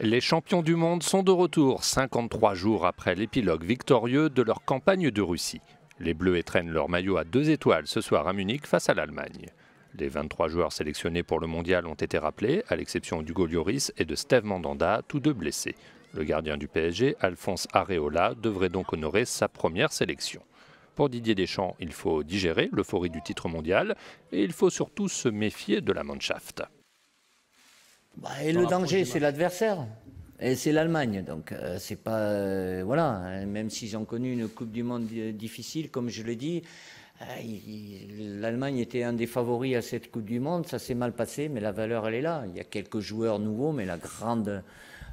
Les champions du monde sont de retour 53 jours après l'épilogue victorieux de leur campagne de Russie. Les Bleus étrennent leur maillot à 2 étoiles ce soir à Munich face à l'Allemagne. Les 23 joueurs sélectionnés pour le mondial ont été rappelés, à l'exception d'Hugo Lloris et de Steve Mandanda, tous deux blessés. Le gardien du PSG, Alphonse Areola, devrait donc honorer sa première sélection. Pour Didier Deschamps, il faut digérer l'euphorie du titre mondial et il faut surtout se méfier de la Mannschaft. Et le danger, c'est l'adversaire. Et c'est l'Allemagne. Donc, c'est pas. Voilà. Même s'ils ont connu une Coupe du Monde difficile, comme je l'ai dit, l'Allemagne était un des favoris à cette Coupe du Monde. Ça s'est mal passé, mais la valeur, elle est là. Il y a quelques joueurs nouveaux, mais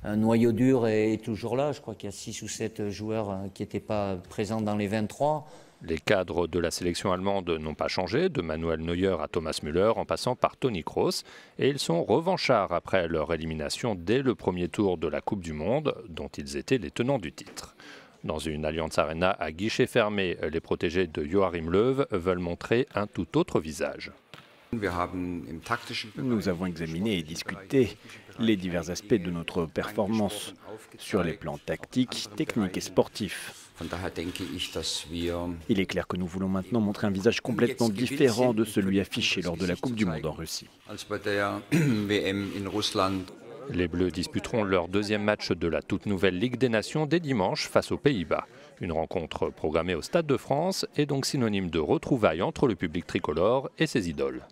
un noyau dur est toujours là. Je crois qu'il y a 6 ou 7 joueurs qui n'étaient pas présents dans les 23. Les cadres de la sélection allemande n'ont pas changé, de Manuel Neuer à Thomas Müller en passant par Toni Kroos, et ils sont revanchards après leur élimination dès le premier tour de la Coupe du Monde, dont ils étaient les tenants du titre. Dans une Allianz Arena à guichet fermé, les protégés de Joachim Löw veulent montrer un tout autre visage. Nous avons examiné et discuté les divers aspects de notre performance sur les plans tactiques, techniques et sportifs. Il est clair que nous voulons maintenant montrer un visage complètement différent de celui affiché lors de la Coupe du Monde en Russie. Les Bleus disputeront leur deuxième match de la toute nouvelle Ligue des Nations dès dimanche face aux Pays-Bas. Une rencontre programmée au Stade de France est donc synonyme de retrouvailles entre le public tricolore et ses idoles.